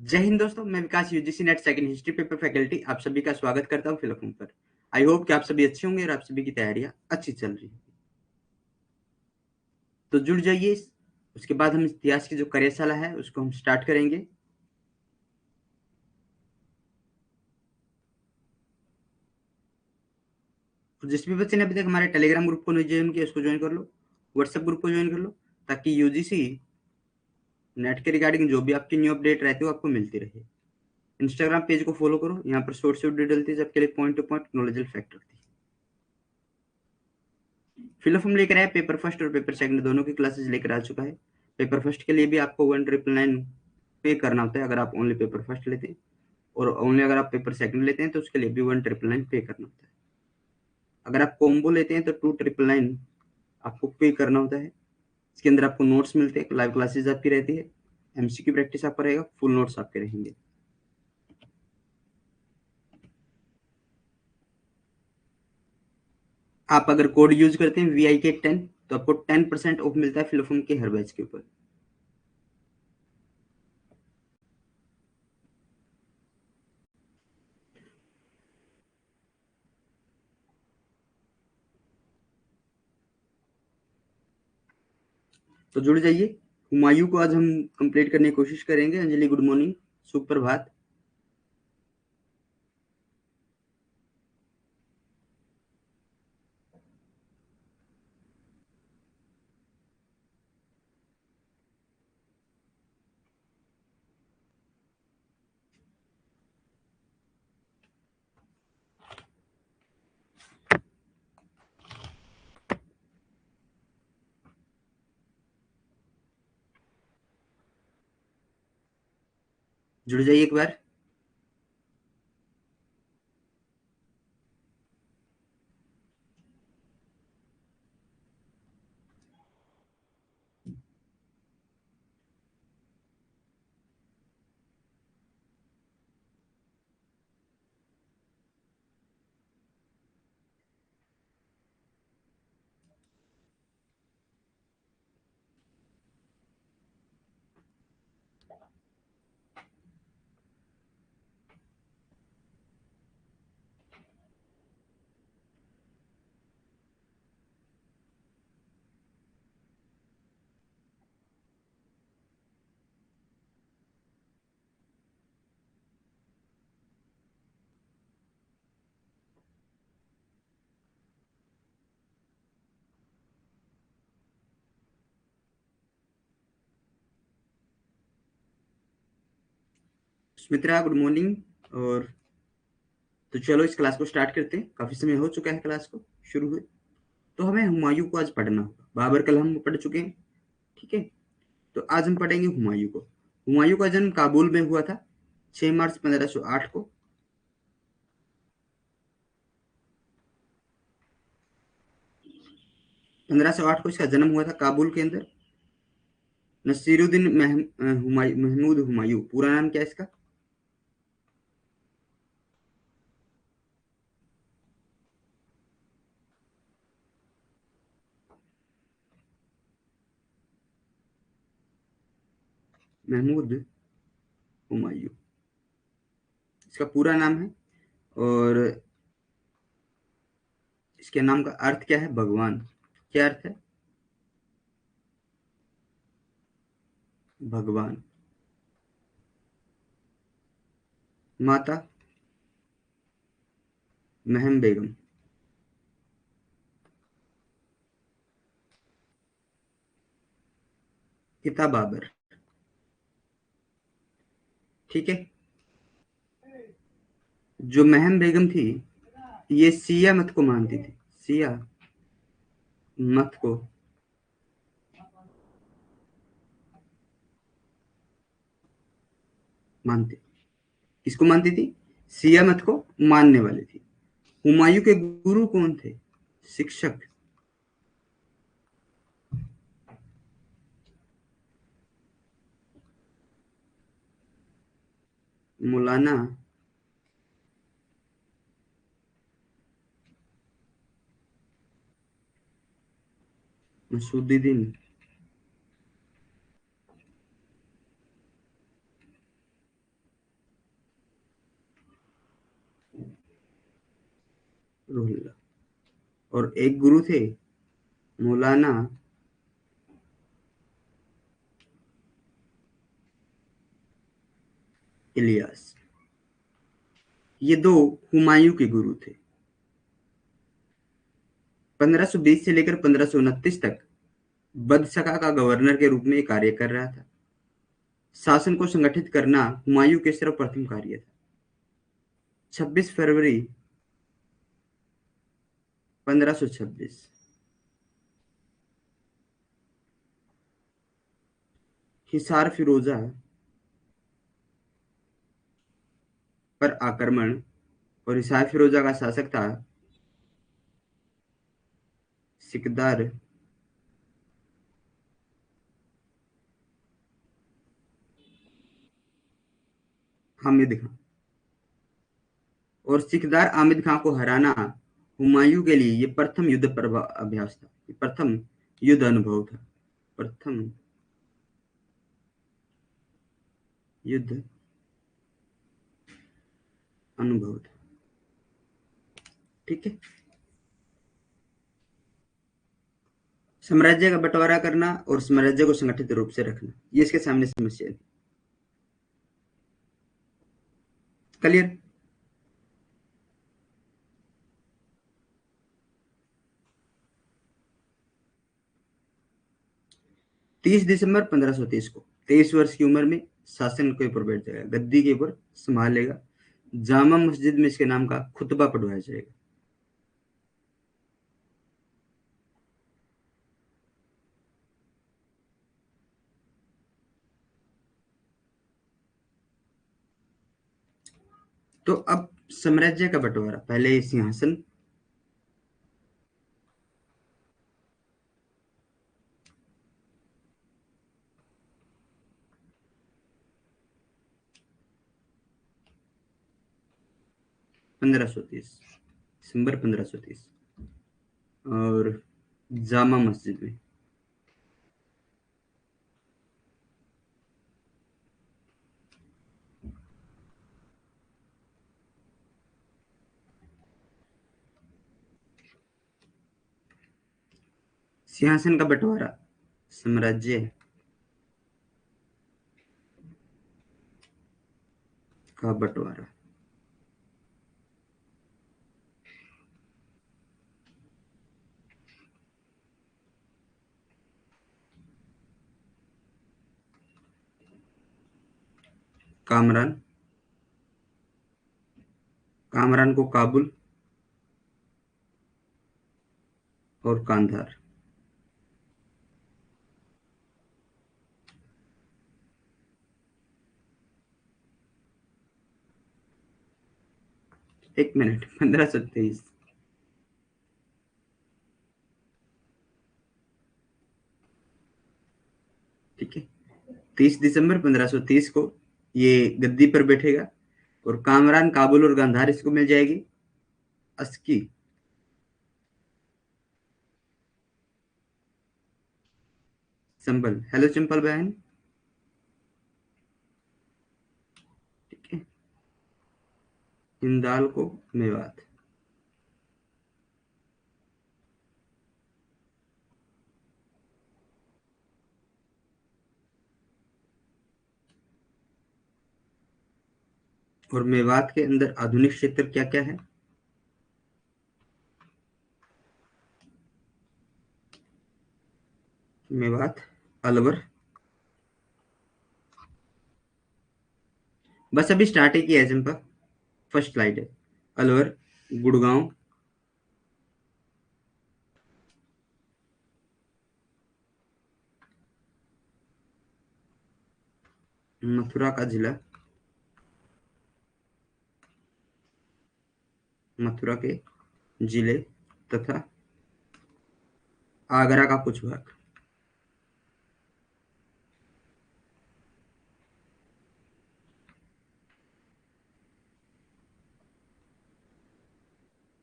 जय हिंद दोस्तों, मैं Vikas UGC NET second history paper faculty आप सभी का स्वागत करता हूं फिलहाल पर। आई होप कि आप सभी अच्छे होंगे और आप सभी की तैयारियां अच्छी चल रही हैं। तो जुड़ जाइए। उसके बाद हम इतिहास की जो कार्यशाला है उसको हम स्टार्ट करेंगे। तो जिस भी बच्चे ने अभी तक हमारे टेलीग्राम ग्रुप को नहीं ज्वाइन किया उसको ज्वाइन कर लो, व्हाट्सएप ग्रुप को ज्वाइन कर लो, ताकि यूजीसी नेट के रिगार्डिंग जो भी आपकी न्यू अपडेट रहती है वो आपको मिलती रहे। इंस्टाग्राम पेज को फॉलो करो, यहाँ पर शॉर्ट वीडियो डलती है सबके लिए, पॉइंट टू पॉइंट नॉलेजल फैक्ट रखती है। फिलहाल हम लेकर आए पेपर फर्स्ट और पेपर सेकंड दोनों की क्लासेस लेकर आ चुका है। पेपर फर्स्ट के लिए भी आपको 1,999 पे करना होता है अगर आप ओनली पेपर फर्स्ट लेते हैं, और ओनली अगर आप पेपर सेकंड लेते हैं तो उसके लिए भी 1,999 पे करना होता है। अगर आप कॉम्बो लेते हैं तो 2,999 आपको पे करना होता है। इसके अंदर आपको नोट्स मिलते हैं, लाइव क्लासेस आपकी रहती है, एमसीक्यू प्रैक्टिस आपका रहेगा, फुल नोट्स आपके रहेंगे। आप अगर कोड यूज करते हैं VIK10 तो आपको 10% ऑफ मिलता है फिलोफम के हर बैच के ऊपर। तो जुड़ जाइए। हुमायूं को आज हम कंप्लीट करने की कोशिश करेंगे। अंजलि गुड मॉर्निंग, सुप्रभात। जुड़ जाइए एक बार। Sumitra good morning. और तो चलो इस क्लास को स्टार्ट करते हैं, काफी समय हो चुका है क्लास को शुरू हुए। तो हमें हुमायूं को आज पढ़ना होगा। बाबर कल हम पढ़ चुके हैं, ठीक है। तो आज हम पढ़ेंगे हुमायूं को। हुमायूं का जन्म काबुल में हुआ था 6 मार्च 1508 को। 1508 को इसका जन्म हुआ था काबुल के अंदर। नसीरुद्दीन महमूद हुमायूं, पूरा नाम क्या है इसका? महमूद हुमायूं, इसका पूरा नाम है। और इसके नाम का अर्थ क्या है? भगवान। क्या अर्थ है? भगवान। माता महम बेगम। पिता बाबर। ठीक है। जो महम बेगम थी ये सिया मत को मानती थी। सिया मत को मानती। किसको मानती थी? सिया मत को मानने वाली थी। हुमायूं के गुरु कौन थे? शिक्षक मौलाना मसूदुद्दीन और एक गुरु थे मौलाना इलियास। ये दो हुमायूं के गुरु थे। 1520 से लेकर 1529 तक बदसका का गवर्नर के रूप में ये कार्य कर रहा था। शासन को संगठित करना हुमायूं के सर्वप्रथम कार्य था। 26 फरवरी 1526 हिसार फिरोजा पर आक्रमण, और हिसार फिरोजा का शासक था सिकंदर हामिद खान। और सिकंदर आमिद खान को हराना हुमायूं के लिए ये प्रथम युद्ध अभ्यास था, ये प्रथम युद्ध अनुभव था, प्रथम युद्ध अनुभव था। ठीक है। साम्राज्य का बंटवारा करना और साम्राज्य को संगठित रूप से रखना, ये इसके सामने समस्या थी। क्लियर। 30 दिसंबर 1530 को 23 वर्ष की उम्र में शासन के ऊपर बैठ जाएगा, गद्दी के ऊपर संभालेगा। जामा मस्जिद में इसके नाम का खुतबा पढ़वाया जाएगा। तो अब साम्राज्य का बंटवारा, पहले सिंहासन, पंद्रह सौ तीस दिसंबर 1530, और जामा मस्जिद में। सिंहासन का बंटवारा, साम्राज्य का बंटवारा। कामरान, कामरान को काबुल और कांधार। एक मिनट, 1523। ठीक है। 30 दिसंबर 1530 को ये गद्दी पर बैठेगा, और कामरान, काबुल और गांधार इसको मिल जाएगी अस्की। संबल, हेलो चंपल बहन। ठीक है। हिंदाल को मेवात। और मेवात के अंदर आधुनिक क्षेत्र क्या क्या है? मेवात, अलवर, बस अभी स्टार्ट ही किया है चंपा, फर्स्ट स्लाइड है। अलवर, गुड़गांव, मथुरा का जिला, मथुरा के जिले तथा आगरा का कुछ भाग।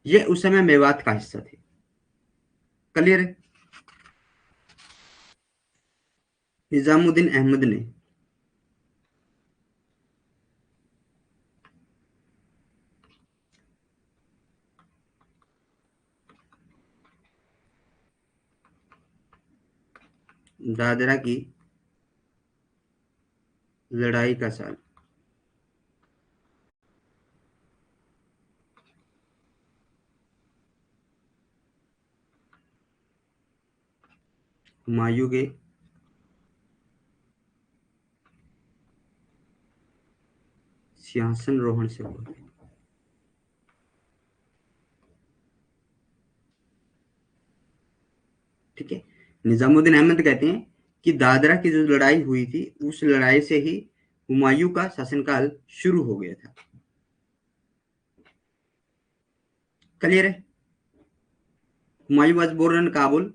ये उस समय मेवात का हिस्सा थे। क्लियर है। निजामुद्दीन अहमद ने दादरा की लड़ाई का साल। हुमायूं के सिंहासन रोहण से हुआ। ठीक है। निजामुद्दीन अहमद कहते हैं कि दादरा की जो लड़ाई हुई थी उस लड़ाई से ही हुमायूं का शासनकाल शुरू हो गया था। क्लियर है। Humayun was born in Kabul.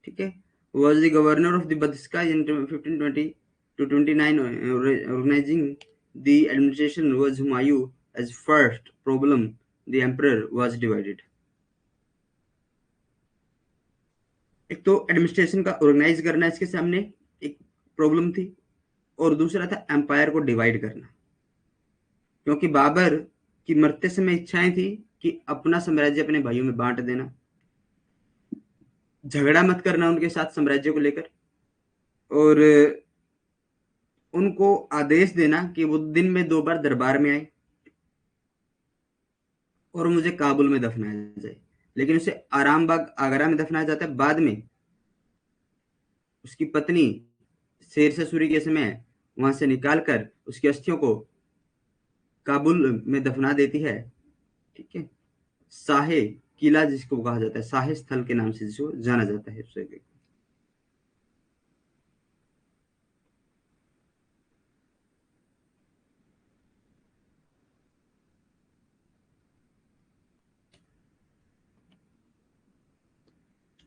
ठीक है। was the governor of the Badisca in 1520 to 29. Organizing the administration was Humayun. As first problem, the emperor was divided. एक तो एडमिनिस्ट्रेशन का ऑर्गेनाइज करना इसके सामने एक प्रॉब्लम थी, और दूसरा था एम्पायर को डिवाइड करना, क्योंकि बाबर की मरते समय इच्छाएं थी कि अपना साम्राज्य अपने भाइयों में बांट देना, झगड़ा मत करना उनके साथ साम्राज्य को लेकर, और उनको आदेश देना कि वो दिन में 2 बार दरबार में आए और मुझे काबुल में दफनाया जाए। लेकिन उसे आराम बाग आगरा में दफनाया जाता है। बाद में उसकी पत्नी शेर ससुरी के समय वहां से निकालकर उसकी अस्थियों को काबुल में दफना देती है। ठीक है। शाहे किला जिसको कहा जाता है, शाहे स्थल के नाम से जिसको जाना जाता है उस जगह को।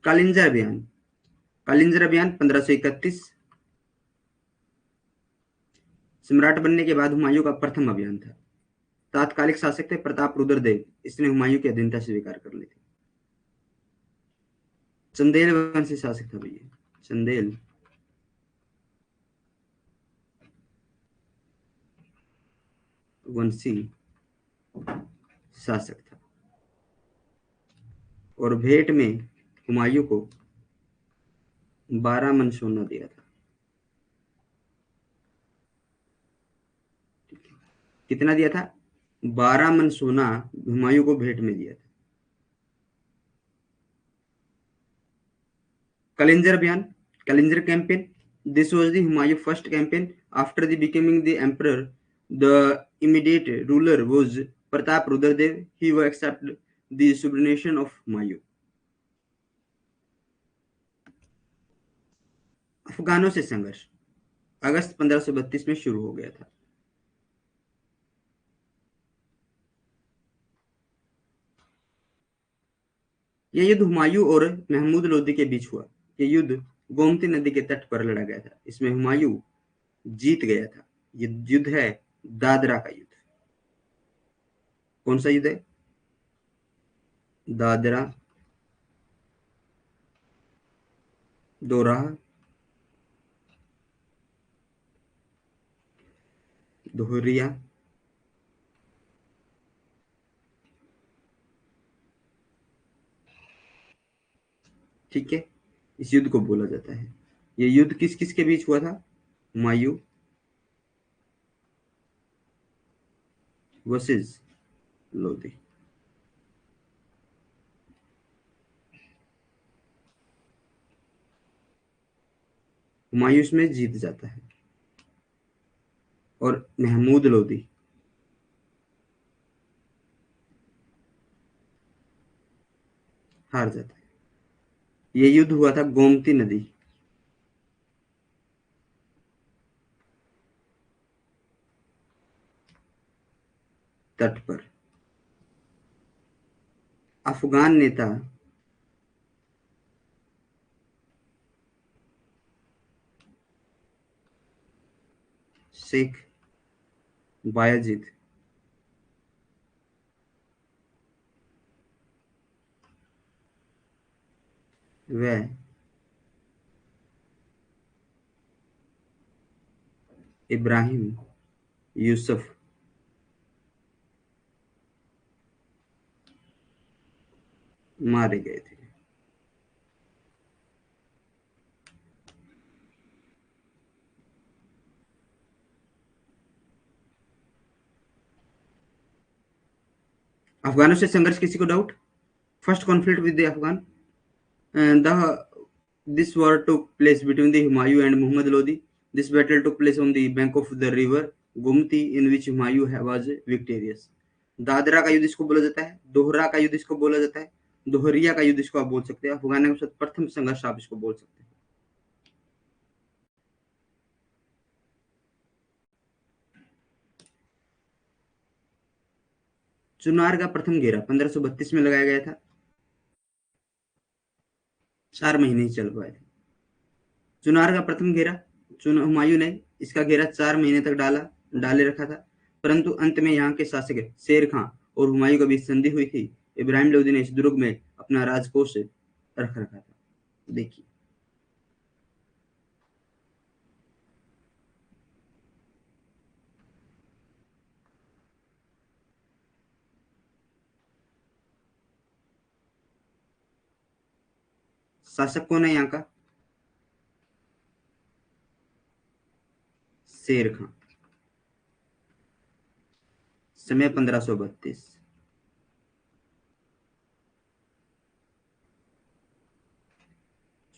कालिंजर अभियान। कालिंजर अभियान 1531 सम्राट बनने के बाद हुमायूं का प्रथम अभियान था। तात्कालिक शासक थे प्रताप रुद्रदेव, इसने हुमायूं की अधीनता स्वीकार कर ली थी। चंदेल वंशी शासक था भैया, चंदेल वंशी शासक था, और भेंट में हुमायूं को 12 मन सोना दिया था। कितना दिया था? 12 मन सोना हुमायूं को भेंट में दिया था। कलिंजर अभियान, Kalinjar campaign. This was the Humayun first campaign after the becoming the emperor. The immediate ruler was Pratap Rudradev. He वो accept the subordination of Humayun. अफगानों से संघर्ष अगस्त 1532 में शुरू हो गया था। यह युद्ध हुमायूं और महमूद लोदी के बीच हुआ। यह युद्ध गोमती नदी के तट पर लड़ा गया था। इसमें हुमायूं जीत गया था। ये युद्ध है दादरा का युद्ध। कौन सा युद्ध है? दादरा, दोराहा, दोहरिया, ठीक है, इस युद्ध को बोला जाता है। ये युद्ध किस किस के बीच हुआ था? हुमायूं वर्सेस लोदी। हुमायूं इसमें जीत जाता है और महमूद लोदी हार जाता है। ये युद्ध हुआ था गोमती नदी तट पर। अफगान नेता शेख बायजीद व इब्राहिम यूसुफ मारे गए थे। अफगानों से संघर्ष, किसी को doubt? First conflict with the Afghan, the this war took place between the Humayun and Muhammad Lodi. This battle took place on the bank of the river Gumti, in which Humayun was victorious. Dadra का युद्ध इसको बोला जाता है, दोहरा का युद्ध इसको बोला जाता है, दोहरिया का युद्ध इसको आप बोल सकते हैं, अफगान के साथ प्रथम संघर्ष आप इसको बोल सकते हैं। चुनार का प्रथम घेरा 1532 में लगाया गया था, 4 महीने ही चल पाए थे। चुनार का प्रथम घेरा हुमायूं ने इसका घेरा 4 महीने तक डाले रखा था, परंतु अंत में यहाँ के शासक शेर खां और हुमायूं के बीच संधि हुई थी। इब्राहिम लोदी ने इस दुर्ग में अपना राजकोष रख रखा था। देखिए शासक कौन है यहाँ का? शेर खां। समय 1532।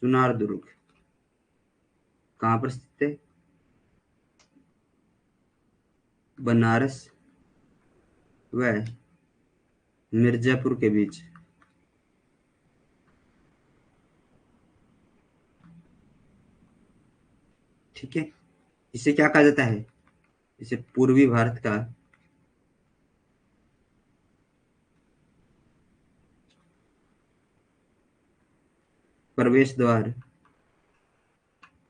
चुनार दुर्ग कहाँ पर स्थित है? बनारस व मिर्जापुर के बीच। ठीक है, इसे क्या कहा जाता है? इसे पूर्वी भारत का प्रवेश द्वार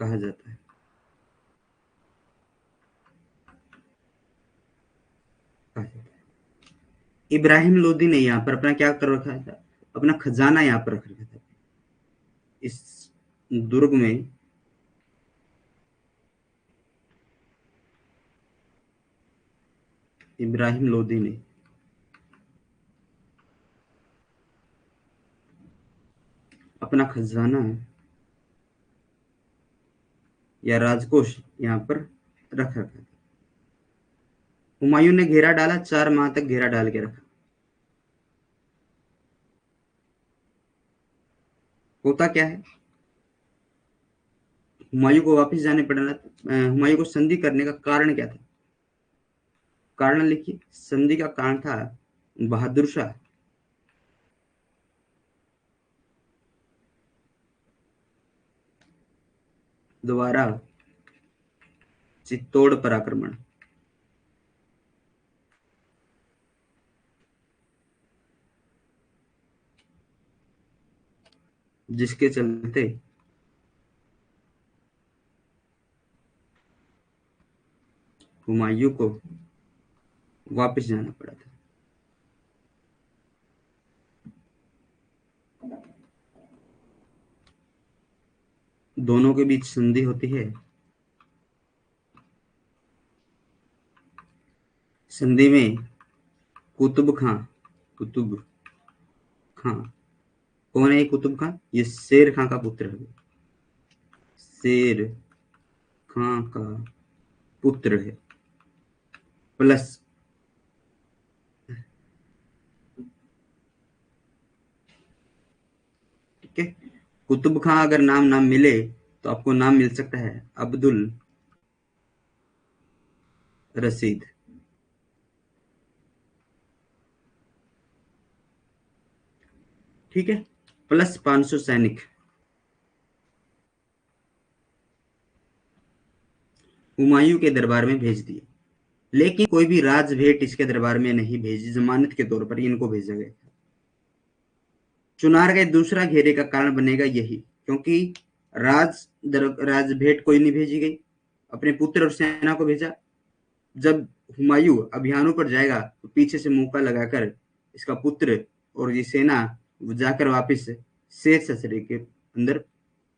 कहा जाता है। इब्राहिम लोदी ने यहाँ पर अपना क्या कर रखा था? अपना खजाना यहाँ पर रख रखा था। इस दुर्ग में इब्राहिम लोदी ने अपना खजाना या राजकोष यहाँ पर रख रखा था। हुमायूं ने घेरा डाला, 4 माह तक घेरा डाल के रखा। होता क्या है, हुमायूं को वापस जाने पड़ा। हुमायूं को संधि करने का कारण क्या था? कारण लिखिए। संधि का कारण था बहादुर शाह द्वारा चित्तौड़ पर आक्रमण, जिसके चलते हुमायूं को वापस जाना पड़ा था। दोनों के बीच संधि होती है। संधि में कुतुब खां कौन है? कुतुब खां ये शेर खां का पुत्र है। शेर खां का पुत्र है, प्लस ठीक है। कुतुब खां अगर नाम नाम मिले तो आपको नाम मिल सकता है अब्दुल रशीद। ठीक है, प्लस 500 सैनिक हुमायूं के दरबार में भेज दिए, लेकिन कोई भी राज भेंट इसके दरबार में नहीं भेजी। जमानत के तौर पर इनको भेजा गया। चुनार गए दूसरा घेरे का कारण बनेगा यही, क्योंकि राज भेंट कोई नहीं भेजी गई, अपने पुत्र और सेना को भेजा। जब हुमायूं अभियानों पर जाएगा तो पीछे से मौका लगाकर इसका पुत्र और ये सेना जाकर वापस शेर ससुरी के अंदर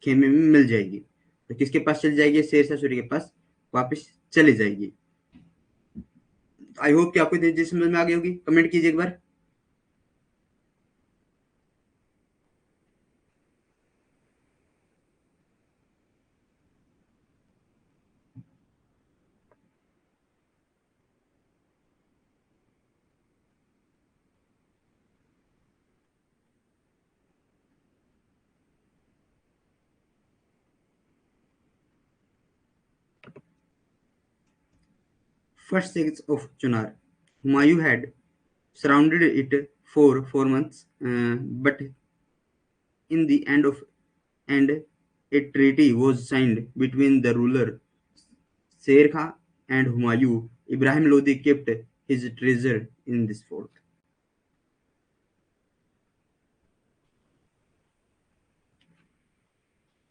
खेमे में मिल जाएगी। तो किसके पास चली जाएगी? शेर ससुरी के पास वापस चली जाएगी। आई होप कि आपको चीज समझ में आ गई होगी। कमेंट कीजिए एक बार। first siege of Chunar. Humayun had surrounded it for 4 months, but in the end, a treaty was signed between the ruler Sher Khan and Humayun. Ibrahim Lodi kept his treasure in this fort.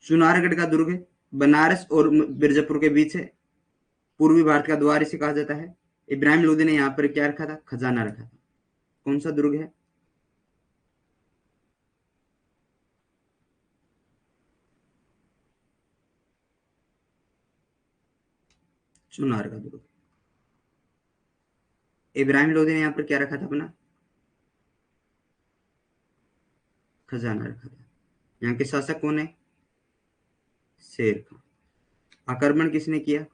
Chunargarh का दुर्ग बनारस और मिर्जापुर के बीच है, पूर्वी भारत का द्वार इसे कहा जाता है। इब्राहिम लोदी ने यहाँ पर क्या रखा था? खजाना रखा था। कौन सा दुर्ग है? चुनार का दुर्ग। इब्राहिम लोदी ने यहाँ पर क्या रखा था? अपना खजाना रखा था। यहाँ के शासक कौन है? शेर खान। आक्रमण किसने किया?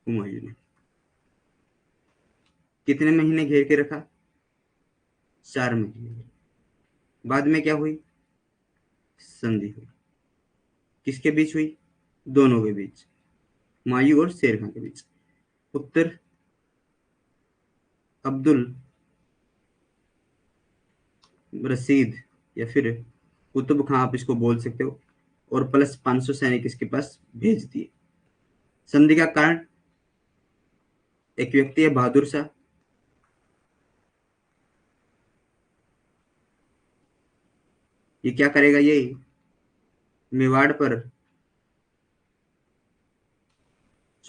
हुमायूं ने। कितने महीने घेर के रखा? 4 महीने। बाद में क्या हुई? संधि हुई। किसके बीच हुई? दोनों के बीच, हुमायूं और शेर खान के बीच। उत्तर अब्दुल रशीद या फिर कुतुब खां, आप इसको बोल सकते हो, और प्लस 500 सैनिक इसके पास भेज दिए। संधि का कारण एक व्यक्ति है बहादुर शाह, ये क्या करेगा? ये मेवाड़ पर,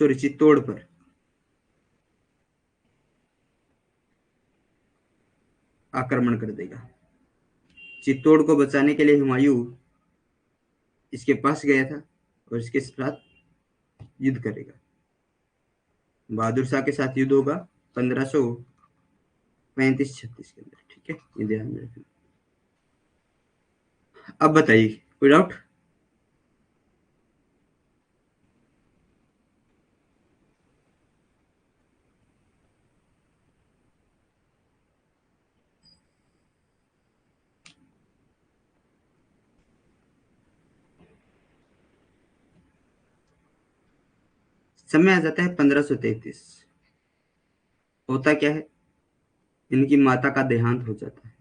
सॉरी चित्तौड़ पर आक्रमण कर देगा। चित्तौड़ को बचाने के लिए हुमायूं इसके पास गया था और इसके साथ युद्ध करेगा। बहादुर शाह के साथ युद्ध होगा 1535-36 के अंदर। ठीक है, ये ध्यान में रखना। अब बताइए, कोई डाउट? समय आ जाता है 1533। होता क्या है? इनकी माता का देहांत हो जाता है।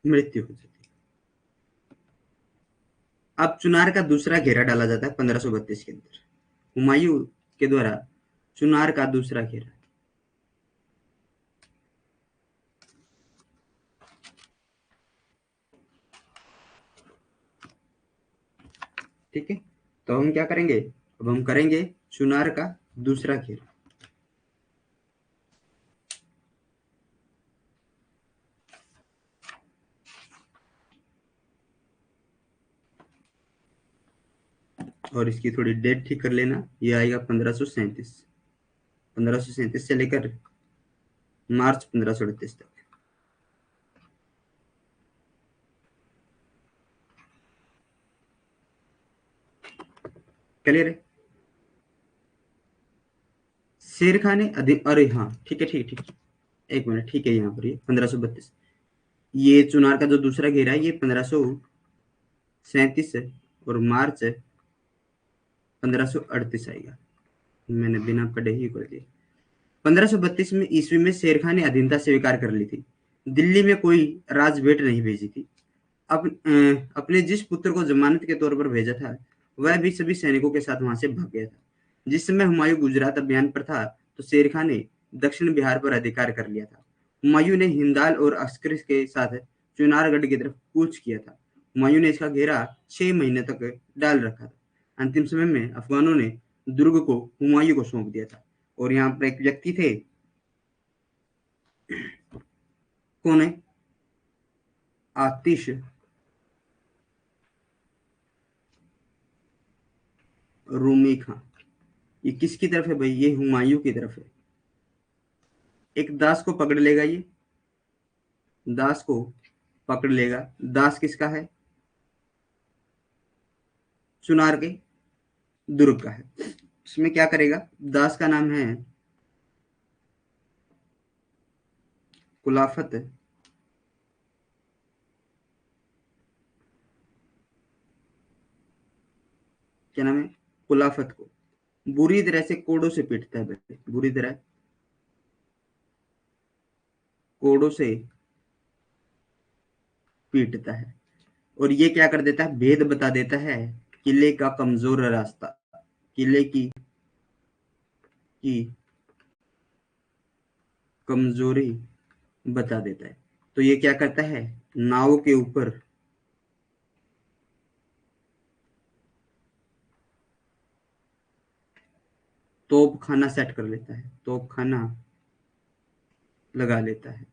मृत्यु हो जाती है। अब चुनार का दूसरा घेरा डाला जाता है 1532 के अंदर, हुमायूं के द्वारा चुनार का दूसरा घेरा। ठीक है, तो हम क्या करेंगे? अब हम करेंगे चुनार का दूसरा घेरा। और इसकी थोड़ी डेट ठीक कर लेना, ये आएगा 1537। 1537 से लेकर मार्च 1538 तक। क्लियर है? शेर खान ने अरे हाँ, ठीक है ठीक है ठीक है, एक मिनट, ठीक है। यहाँ पर ये 1532, ये चुनार का जो दूसरा घेरा है ये 1537 और मार्च 1538 आएगा। मैंने बिना पढ़े ही कर दिया। 1532 में ईस्वी में शेर खान ने अधीनता स्वीकार कर ली थी। दिल्ली में कोई राजभेट नहीं भेजी थी। अपने जिस पुत्र को जमानत के तौर पर भेजा था, वह भी सभी सैनिकों के साथ वहां से भाग गया था। जिस समय हुमायूं गुजरात अभियान पर था, तो शेर खान ने दक्षिण बिहार पर अधिकार कर लिया था। हुमायूं ने हिंदाल और अस्कर के साथ चुनारगढ़ की तरफ कूच किया था। हुमायूं ने इसका घेरा 6 महीने तक डाल रखा था। अंतिम समय में अफगानों ने दुर्ग को हुमायूं को सौंप दिया था। और यहाँ पर एक व्यक्ति थे, कौन है? आतिश रूमी खां। ये किसकी तरफ है भाई? ये हुमायूं की तरफ है। एक दास को पकड़ लेगा, ये दास को पकड़ लेगा। दास किसका है? चुनार के दुर्ग का है। उसमें क्या करेगा, दास का नाम है कुलाफत क्या नाम है, कुलाफत को बुरी तरह से कोड़ों से पीटता है, बुरी तरह कोड़ों से पीटता है। और ये क्या कर देता है, भेद बता देता है किले का कमजोर रास्ता, किले की कमजोरी बता देता है। तो ये क्या करता है, नाव के ऊपर तोप खाना सेट कर लेता है, तोप खाना लगा लेता है।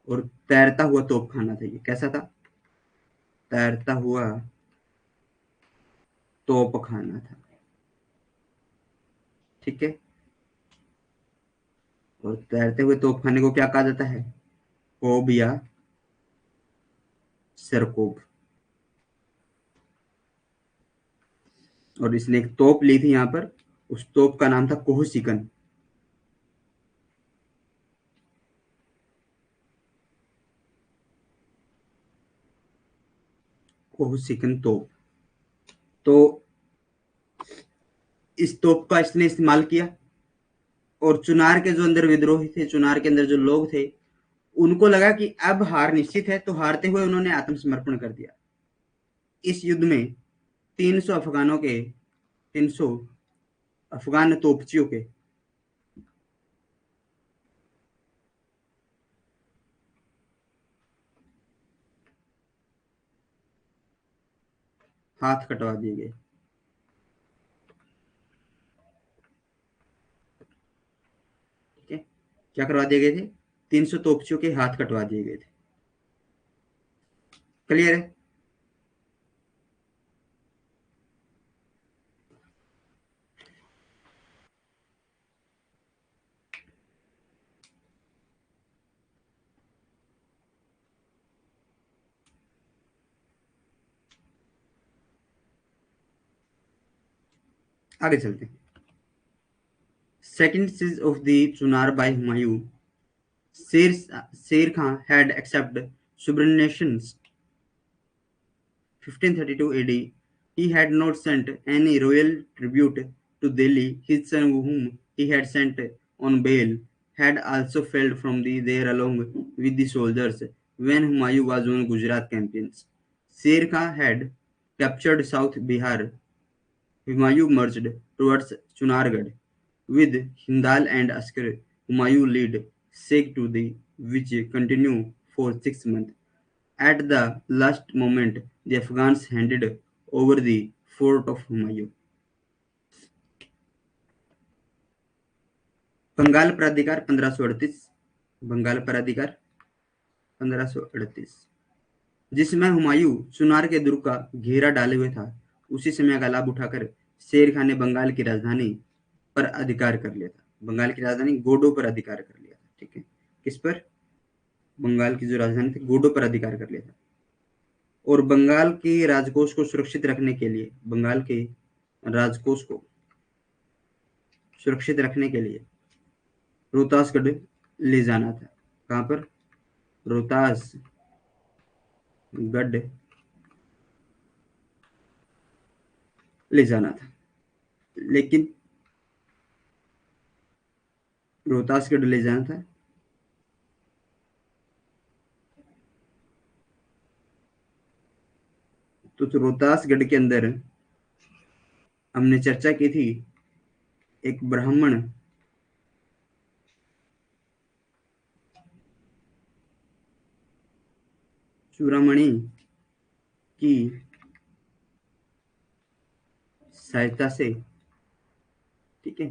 और तैरता हुआ तोप खाना था, ये कैसा था, तैरता हुआ तोप खाना था, ठीक है। और तैरते हुए तोप खाने को क्या कहा जाता है, कोब या सरकोब। और इसने एक तोप ली थी यहाँ पर, उस तोप का नाम था कोहसिकन। कोहसिकन तोप। तो इस तोप का इसने इस्तेमाल किया। और चुनार के जो अंदर विद्रोही थे, चुनार के अंदर जो लोग थे, उनको लगा कि अब हार निश्चित है, तो हारते हुए उन्होंने आत्मसमर्पण कर दिया। इस युद्ध में 300 अफगानों के 300 अफगान तोपचियों के हाथ कटवा दिए गए, ठीक है। क्या करवा दिए गए थे, 300 तोपचियों के हाथ कटवा दिए गए थे। क्लियर है। आगे चलते हैं। Second siege of the Chunar by Humayun, Sher, Sher Khan had accepted subordinations 1532 AD. He had not sent any royal tribute to Delhi. His son, whom he had sent on bail, had also fled from there along with the soldiers when Humayun was on Gujarat campaigns. Sher Khan had captured South Bihar. Humayun marched towards Chunargarh with Hindal and Askar. Humayun led siege to the which continued for 6 months. At the last moment, the Afghans handed over the fort of Humayun. Bengal प्राधिकार 1538, बंगाल प्राधिकार 1538, जिसमें हुमायूं चुनार के दुर्ग का घेरा डाले हुए था, उसी समय का लाभ उठाकर शेर खान ने बंगाल की राजधानी पर अधिकार कर लिया था। बंगाल की राजधानी गोडो पर अधिकार कर लिया था, ठीक है। किस पर, बंगाल की जो राजधानी थी गोडो पर अधिकार कर लिया था। और बंगाल के राजकोष को सुरक्षित रखने के लिए, बंगाल के राजकोष को सुरक्षित रखने के लिए रोहतासगढ़ ले जाना था। कहाँ पर, रोहतासगढ़ ले जाना था। लेकिन रोहतासगढ़ ले जाना था, तो रोहतासगढ़ के अंदर हमने चर्चा की थी, एक ब्राह्मण चूड़ामणि की सहायता से, ठीक है,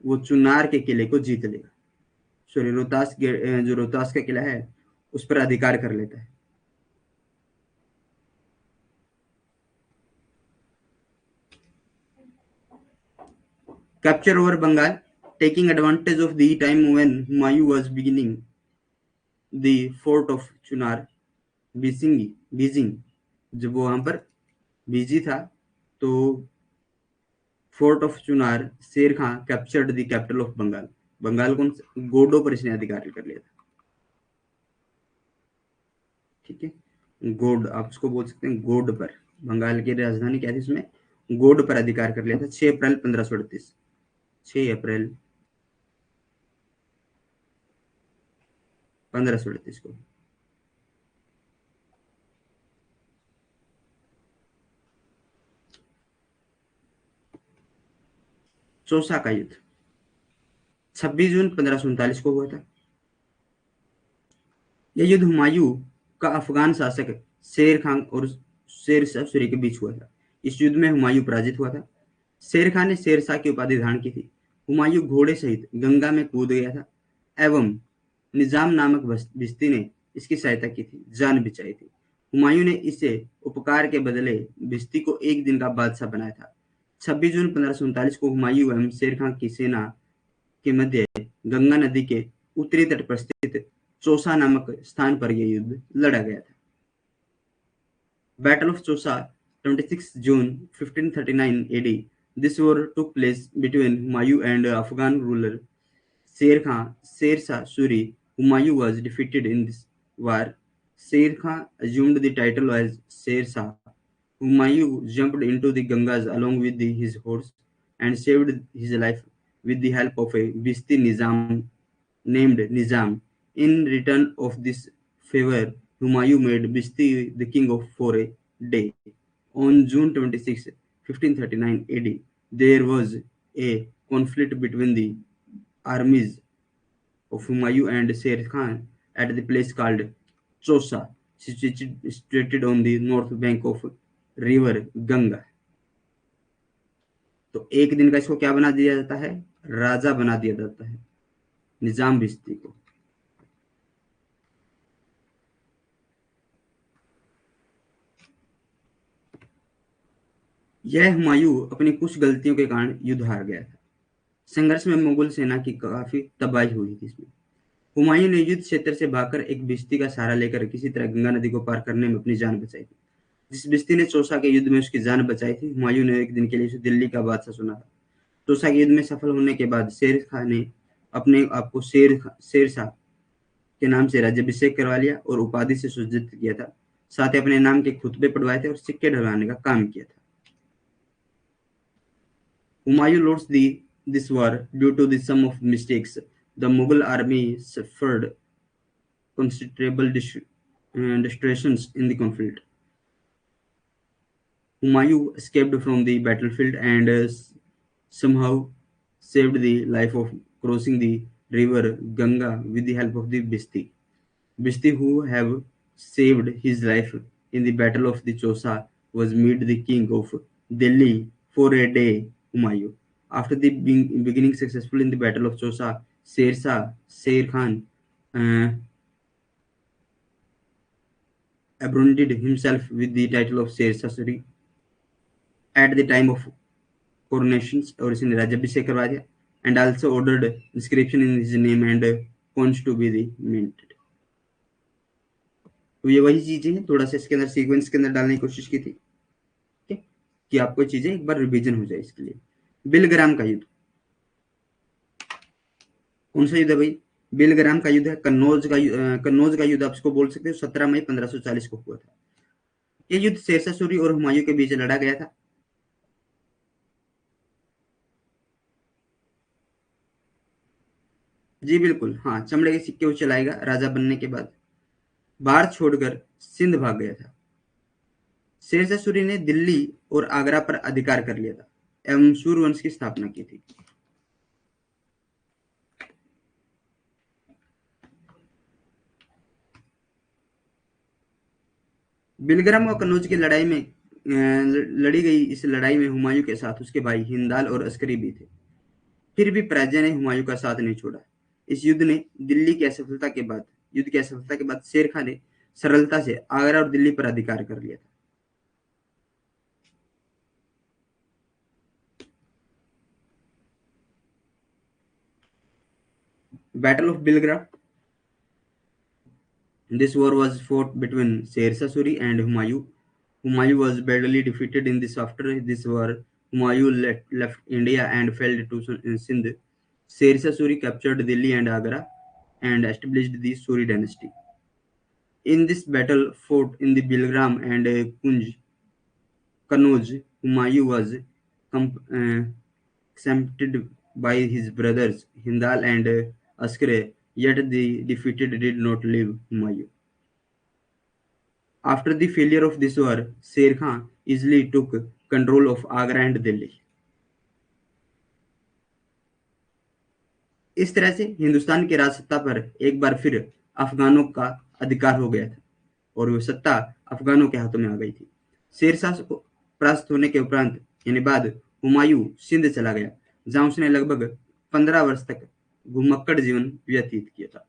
वो चुनार के किले को जीत लेगा। सॉरी, जो रोहतास का किला है उस पर अधिकार कर लेता है। Capture over Bengal, taking advantage of the time when Humayun was beginning the fort of Chunar, Beijing, जब वो वहां पर बिजी था, तो fort of Chunar, Sher Khan captured the capital of Bengal. Bengal को गोडो पर इसने अधिकार कर लिया था। ठीक है, गोड आप उसको बोल सकते हैं, गोड पर। बंगाल की राजधानी क्या थी उसमें, गोड पर अधिकार कर लिया था 6 अप्रैल 1538। 6 अप्रैल 1538 को। चौसा का युद्ध 26 जून 1539 को हुआ था। यह युद्ध हुमायूं का अफगान शासक शेर खान और शेर शाह सूरी के बीच हुआ था। इस युद्ध में हुमायूं पराजित हुआ था। शेर खान ने शेर शाह की उपाधि धारण की थी। हुमायूं घोड़े सहित गंगा में कूद गया था एवं निजाम नामक भिस्ती ने इसकी सहायता की थी, जान बचाई थी। हुमायूं ने इसे उपकार के बदले भिस्ती को एक दिन का बादशाह बनाया था। 26 जून 1539 को हुमायूं एवं शेर खान की सेना के मध्य गंगा नदी के उत्तरी तट पर स्थित चौसा नामक स्थान पर यह युद्ध लड़ा गया था। Battle of Chausa 26 June 1539 AD। This war took place between Humayun and Afghan ruler Sher Khan. Sher Shah Suri. Humayun was defeated in this war. Sher Khan assumed the title as Sher Shah. Humayun jumped into the Gangas along with his horse and saved his life with the help of a Bishti Nizam named Nizam. In return of this favor, Humayun made Bishti the king for a day. On June 26, 1539 AD, there was a conflict between the armies of Humayun and Sher Khan at the place called Chausa, situated on the north bank of river Ganga. तो एक दिन का इसको क्या बना दिया जाता है, राजा बना दिया जाता है, निजाम भिस्ती को। यह हुमायूं अपनी कुछ गलतियों के कारण युद्ध हार गया था। संघर्ष में मुगल सेना की काफी तबाही हुई थी इसमें। हुमायूं ने युद्ध क्षेत्र से भागकर एक भिस्ती का सहारा लेकर किसी तरह गंगा नदी को पार करने में अपनी जान बचाई थी। जिस भिस्ती ने चौसा के युद्ध में उसकी जान बचाई थी, हुमायूं ने एक दिन के लिए उसे दिल्ली का बादशाह चुना था। चौसा के युद्ध में सफल होने के बाद शेर खान ने अपने आप को शेर शाह के नाम से राज्याभिषेक करवा लिया और उपाधि से सुसज्जित किया था। साथ ही अपने नाम के खुतबे पढ़वाए थे और सिक्के ढलवाने का काम किया था। Humayun lost this war due to the sum of mistakes. The Mughal army suffered considerable destructions in the conflict. Humayun escaped from the battlefield and somehow saved the life of crossing the river Ganga with the help of the Bhisti. Bhisti, who have saved his life in the battle of the Chausa, was made the king of Delhi for a day. Humayun. After the beginning successful in the battle of Chausa, Sher Khan abrogated himself with the title of Sher Shah Suri at the time of coronations, और इसने राज्याभिषेक करवा दिया, and also ordered inscription in his name and coins to be the minted. तो ये वही चीजें हैं, थोड़ा सा इसके अंदर सीक्वेंस के अंदर डालने की कोशिश की थी कि आपको चीजें एक बार रिवीजन हो जाए इसके लिए। बिलग्राम का युद्ध, कौन सा युद्ध है भाई, बिलग्राम का युद्ध है। कन्नौज का युद्ध आप इसको बोल सकते हो, 17 मई 1540 को हुआ था। यह युद्ध शेरशाह सूरी और हुमायूं के बीच लड़ा गया था। जी बिल्कुल, हाँ, चमड़े के सिक्के वो चलाएगा राजा बनने के बाद। भारत छोड़कर सिंध भाग गया था। शेरशाह सूरी ने दिल्ली और आगरा पर अधिकार कर लिया था एवं सूर्यवंश की स्थापना की थी। बिलग्राम और कन्नौज की लड़ाई में लड़ी गई इस लड़ाई में हुमायूं के साथ उसके भाई हिंदाल और अस्करी भी थे। फिर भी पराजय ने हुमायूं का साथ नहीं छोड़ा। इस युद्ध की असफलता के बाद शेर खान ने सरलता से आगरा और दिल्ली पर अधिकार कर लिया था। Battle of Bilgra. This war was fought between Sher Shah Suri and Humayun. Humayun was badly defeated in this. After this war, Humayun left India and fled to Sindh. Sher Shah Suri captured Delhi and Agra and established the Suri dynasty. In this battle fought in the Bilgram and Kannauj, Humayun was exempted by his brothers Hindal and Askare, yet the defeated did not leave Humayun. After the failure of this war, Sher Khan easily took control of Agra and Delhi. इस तरह से हिंदुस्तान की राजसत्ता पर एक बार फिर अफगानों का अधिकार हो गया था और वो सत्ता अफगानों के हाथों में आ गई थी। शेरशाह को परास्त होने के उपरांत यानी बाद हुमायूं सिंध चला गया, जहां उसने लगभग 15 वर्ष तक घुमक्कड़ जीवन व्यतीत किया था।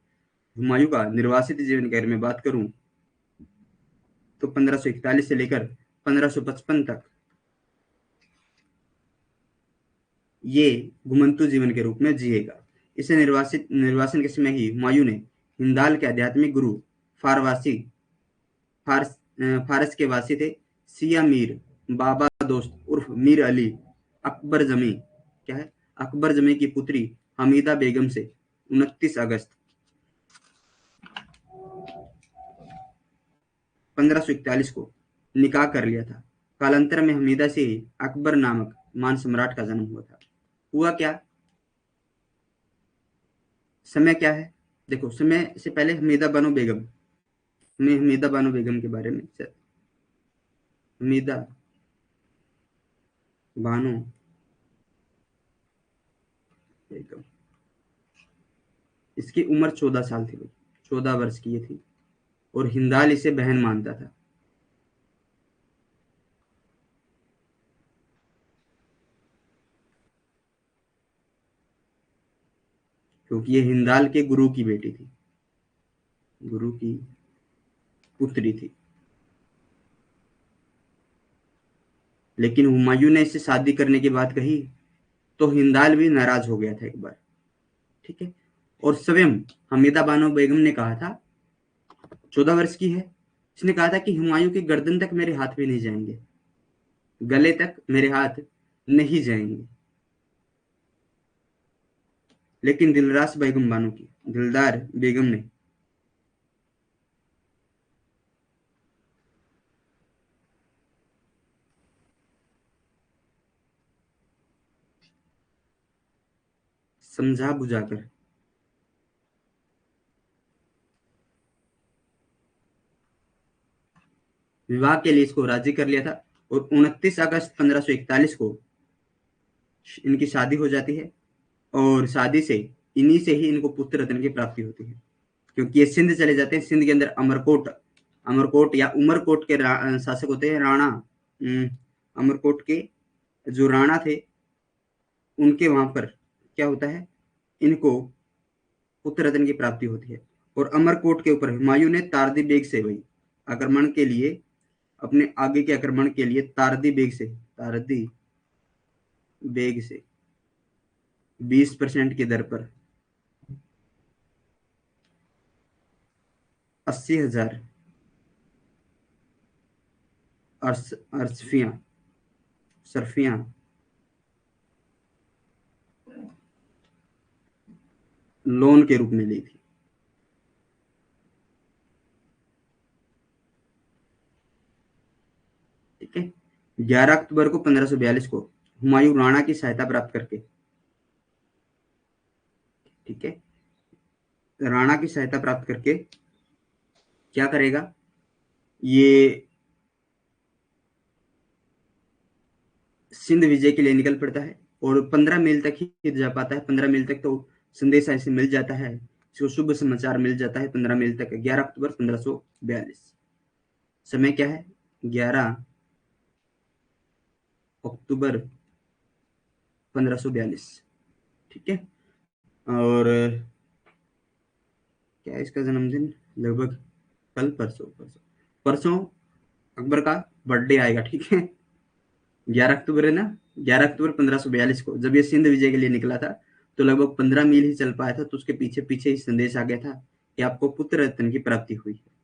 हुमायूं का निर्वासित जीवन के बारे में बात करूं तो 1541 से लेकर 1555 तक ये घुमंतु जीवन के रूप में जिएगा। इसे निर्वासन के समय ही हुमायूं ने हिंदाल के आध्यात्मिक गुरु फारस के वासी थे सिया मीर बाबा दोस्त उर्फ मीर अली अकबर जमी की पुत्री हमीदा बेगम से 29 अगस्त 1541 को निकाह कर लिया था। कालांतर में हमीदा से ही अकबर नामक मान सम्राट का जन्म हुआ था। हुआ क्या, समय क्या है, देखो समय से पहले हमीदा बानो बेगम के बारे में, हमीदा बानो बेगम, इसकी उम्र 14 साल थी, 14 वर्ष की ये थी और हिंदाल इसे बहन मानता था। क्योंकि ये हिंदाल के गुरु की बेटी थी, गुरु की पुत्री थी। लेकिन हुमायूं ने इससे शादी करने की बात कही तो हिंदाल भी नाराज हो गया था एक बार, ठीक है। और स्वयं हमीदा बानो बेगम ने कहा था, 14 वर्ष की है, इसने कहा था कि हुमायूं की गर्दन तक मेरे हाथ भी नहीं जाएंगे, गले तक मेरे हाथ नहीं जाएंगे। लेकिन दिलदार बेगम ने समझा बुझाकर विवाह के लिए इसको राजी कर लिया था और 29 अगस्त 1541 को इनकी शादी हो जाती है और शादी से इन्हीं से ही इनको पुत्र रत्न की प्राप्ति होती है। क्योंकि ये सिंध चले जाते हैं, सिंध के अंदर अमरकोट या उमरकोट के शासक होते हैं राणा, अमरकोट के जो राणा थे उनके वहां पर क्या होता है, इनको पुत्र रत्न की प्राप्ति होती है। और अमरकोट के ऊपर हुमायूं ने तारदी बेग से वही आक्रमण के लिए, अपने आगे के आक्रमण के लिए तारदी बेग से 20% की दर पर 80,000 सरफियां लोन के रूप में ली थी। ठीक है, 11 अक्टूबर को 1542 को हुमायूं राणा की सहायता प्राप्त करके, ठीक है, राणा की सहायता प्राप्त करके क्या करेगा, ये सिंध विजय के लिए निकल पड़ता है और 15 मील तक ही जा पाता है। 15 मील तक तो संदेश ऐसे मिल जाता है, इसको शुभ समाचार मिल जाता है 15 मील तक। 11 अक्टूबर 1542, समय क्या है, 11 अक्टूबर 1542, ठीक है। और क्या है इसका जन्मदिन, लगभग कल परसों अकबर का बर्थडे आएगा, ठीक है। 11 अक्टूबर है ना, 11 अक्टूबर 1542 को जब ये सिंध विजय के लिए निकला था तो लगभग 15 मील ही चल पाया था, तो उसके पीछे पीछे ही संदेश आ गया था कि आपको पुत्र रत्न की प्राप्ति हुई है।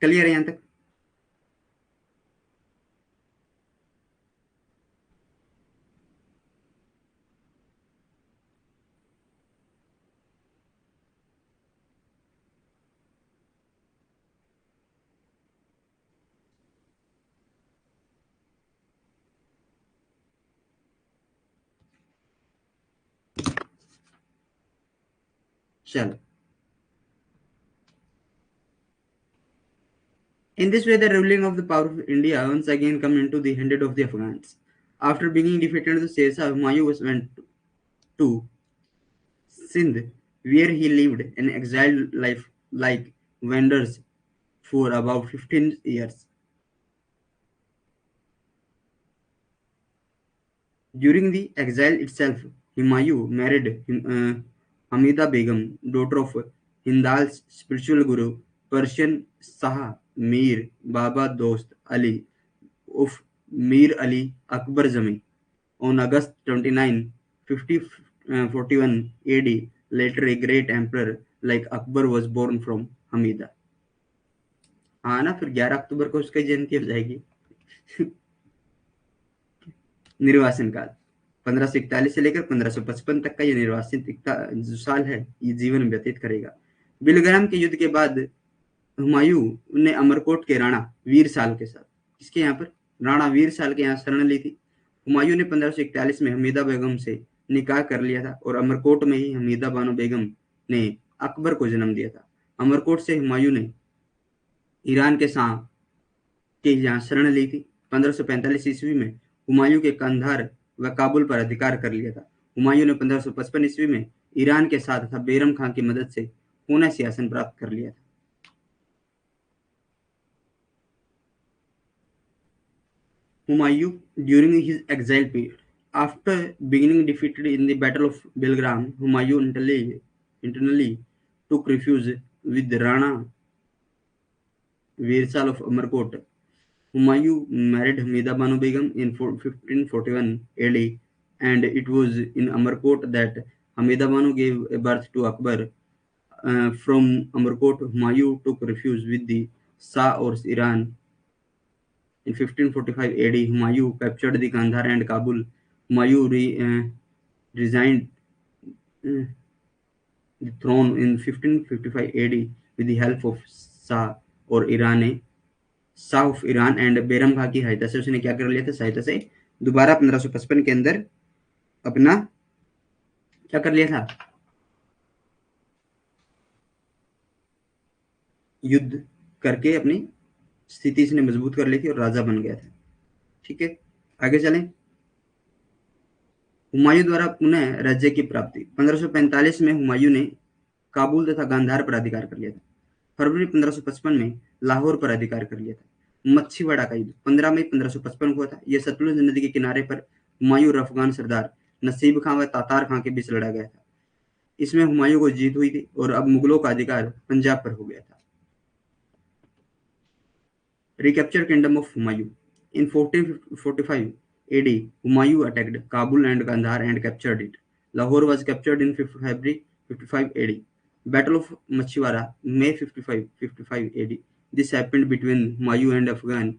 क्लियर है यहां तक? चलो, in this way, the ruling of the power of India once again come into the hands of the Afghans. After being defeated, the Sher Humayun was went to Sindh, where he lived an exiled life like vendors for about 15 years. During the exile itself, Humayun married Hamida Begum, daughter of Hindal's spiritual guru, Persian Shah Mir Baba Dost Ali of Mir Ali Akbar Zami. On August 29, 41 AD, later a great emperor like Akbar was born from Hamida. हाँ ना, फिर 11 अक्टूबर को उसकी जयंती हो जाएगी। निर्वासन काल 1541 से लेकर 1555 तक का ये निर्वासित जो साल है, ये जीवन व्यतीत करेगा। बिलग्राम के युद्ध के बाद हुमायूं ने अमरकोट के राणा वीर साल के साथ, किसके यहाँ पर, राणा वीर साल के यहाँ शरण ली थी। हुमायूं ने 1541 में हमीदा बेगम से निकाह कर लिया था और अमरकोट में ही हमीदा बानो बेगम ने अकबर को जन्म दिया था। अमरकोट से हुमायूं ने ईरान के शाह के यहाँ शरण ली थी। 1545 ईस्वी में हुमायूं के कंधार व काबुल पर अधिकार कर लिया था। हुमायूं ने 1555 ईस्वी में ईरान के साथ तथा बैरम खां की मदद से पुनः सिंहासन प्राप्त कर लिया था। Humayun during his exile period. After being defeated in the Battle of Belgram, Humayun internally took refuge with Rana Virsal of Amarkot. Humayun married Hamida Banu Begum in 1541 AD, and it was in Amarkot that Hamida Banu gave birth to Akbar. From Amarkot, Humayun took refuge with the Shah of Iran. In 1545 AD, Humayun captured the Kandahar and Kabul. Humayun resigned uh, the throne in 1555 AD with the help of Shah और Iran ने Shah of Iran and Bairam Khan की सहायता से उसने क्या कर लिया था, सहायता से दोबारा 1555 के अंदर अपना क्या कर लिया था, युद्ध करके अपनी स्थिति इसने मजबूत कर ली थी और राजा बन गया था। ठीक है, आगे चलें। हुमायूं द्वारा पुनः राज्य की प्राप्ति। 1545 में हुमायूं ने काबुल तथा गांधार पर अधिकार कर लिया था। फरवरी 1555 में लाहौर पर अधिकार कर लिया था। मच्छीवाड़ा का युद्ध 15 मई 1555 को हुआ था। यह सतलुज नदी के किनारे पर हुमायूं और अफगान सरदार नसीब खां व तातार खां के बीच लड़ा गया था। इसमें हुमायूं को जीत हुई थी और अब मुगलों का अधिकार पंजाब पर हो गया था। Recapture Kingdom of Humayun. In 1445 AD, Humayun attacked Kabul and Kandahar and captured it. Lahore was captured in February 55 AD. Battle of Machhiwara, May 55 AD. This happened between Humayun and Afghan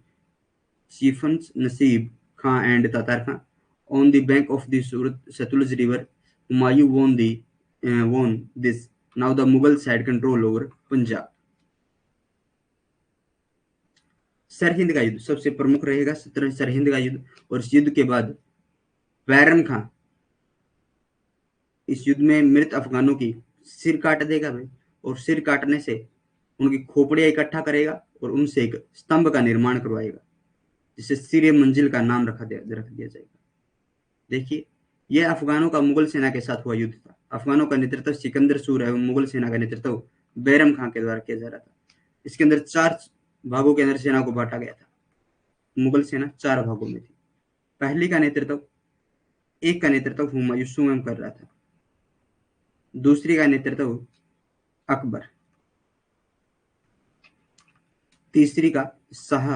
chieftains Nasib Khan and Tatar Khan. On the bank of the Satluj River, Humayun won this. Now the Mughals had control over Punjab. Sirhind का युद्ध सबसे प्रमुख रहेगा, सरहिंद का युद्ध। और इस युद्ध के बाद बैरम खां इस युद्ध में मृत अफगानों की सिर काट देगा भाई, और सिर काटने से उनकी खोपड़ियां इकट्ठा करेगा और उनसे एक स्तंभ का निर्माण करवाएगा, जिसे सिर मंजिल का नाम रख दिया जाएगा। देखिए, यह अफगानों का मुगल सेना के साथ हुआ युद्ध था। अफगानों का नेतृत्व सिकंदर सूर एवं मुगल सेना का नेतृत्व बैरम खां के द्वारा किया जा रहा था। इसके अंदर 4 भागों के अंदर सेना को बांटा गया था। मुगल सेना 4 भागों में थी। पहली का नेतृत्व एक का नेतृत्व हुमायूं स्वयं कर रहा था, दूसरी का नेतृत्व अकबर, तीसरी का शाह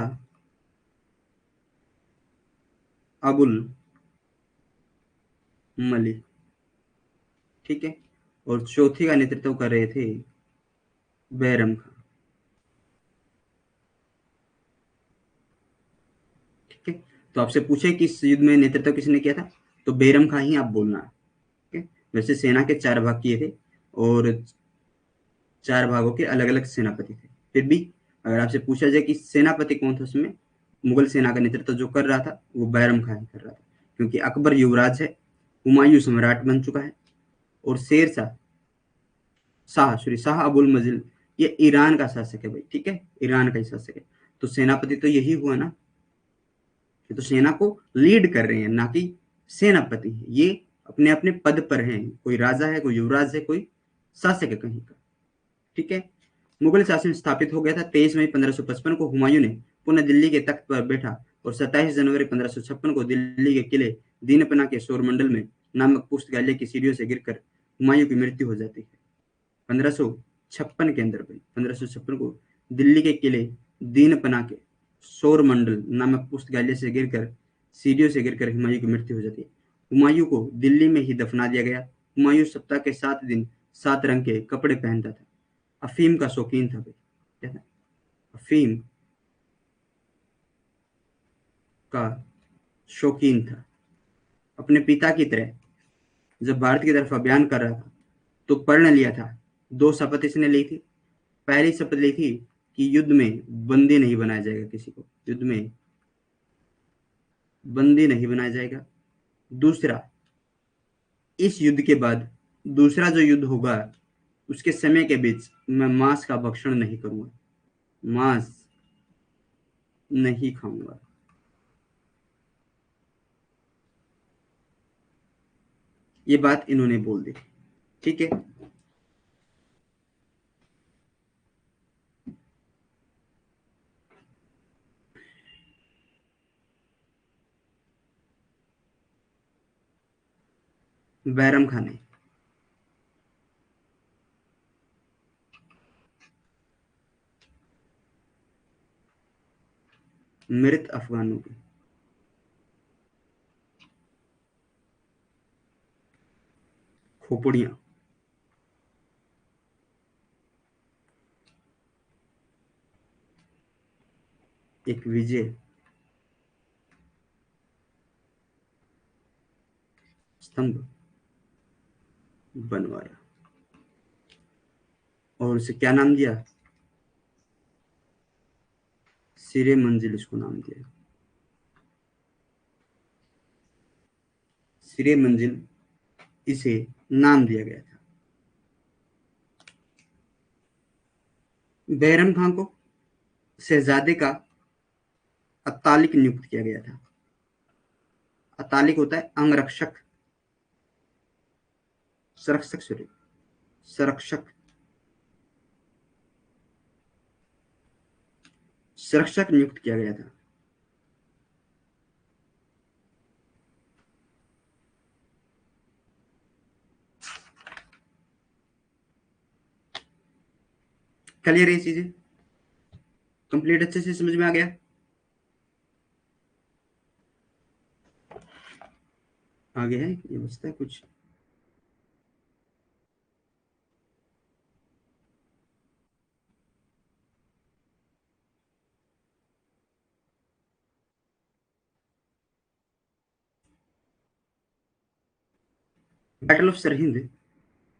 अबुल मलिक, ठीक है, और चौथी का नेतृत्व कर रहे थे बैरम खां। तो आपसे पूछे कि इस युद्ध में नेतृत्व किसने किया था, तो बैरम खां ही आप बोलना है। ठीक है? वैसे सेना के 4 भाग किए थे और 4 भागों के अलग-अलग सेनापति थे। फिर भी अगर आपसे पूछा जाए कि सेनापति कौन था उसमें, मुगल सेना का नेतृत्व जो कर रहा था वो बैरम खां ही कर रहा था, क्योंकि अकबर युवराज है, हुमायूं सम्राट बन चुका है और शेर शाह अबुल मजिल ये ईरान का शासक है भाई। ठीक है, ईरान का ही शासक है। तो सेनापति तो यही हुआ ना, ये तो सेना को लीड कर रहे हैं, ना कि सेनापति है। ये अपने अपने पद पर हैं, कोई राजा है, कोई युवराज है, कोई शासक है कहीं का। ठीक है, मुगल शासन स्थापित हो गया था। 23 मई 1555 को हुमायूं ने पुनः दिल्ली के तख्त पर बैठा और 27 जनवरी 1556 को दिल्ली के किले दीनपना के सौरमंडल में नामक पुस्तकालय की सीढ़ियों से गिरकर हुमायूं की मृत्यु हो जाती है 1556 के अंदर। 1556 को दिल्ली के किले दीनपना के सौरमंडल नामक पुस्तकालय से गिरकर सीढ़ियों से गिरकर हुमायूं की मृत्यु हो जाती है। हुमायूं को दिल्ली में ही दफना दिया गया। हुमायूं सप्ताह के 7 दिन 7 रंग के कपड़े पहनता था। अफीम का शौकीन था भाई। क्या था? अफीम का शौकीन था। अपने पिता की तरह जब भारत की तरफ अभियान कर रहा था तो पढ़ लिया था। 2 शपथ इसने ली थी। पहली शपथ ली थी कि युद्ध में बंदी नहीं बनाया जाएगा, किसी को युद्ध में बंदी नहीं बनाया जाएगा। दूसरा, इस युद्ध के बाद दूसरा जो युद्ध होगा उसके समय के बीच मैं मांस का भक्षण नहीं करूंगा, मांस नहीं खाऊंगा। ये बात इन्होंने बोल दी। ठीक है, बैरम खान ने मृत अफगानों की खोपड़ियां एक विजय स्तंभ बनवाया और उसे क्या नाम दिया? सिरे मंजिल इसको नाम दिया। सिरे मंजिल इसे नाम दिया गया था। बैरम खान को शहजादे का अतालिक नियुक्त किया गया था। अतालिक होता है अंगरक्षक, संरक्षक, सॉरी संरक्षक, संरक्षक नियुक्त किया गया था। क्लियर है ये चीजें? कंप्लीट अच्छे से समझ में आ गया? आगे है ये बचता है कुछ? Battle of Sirhind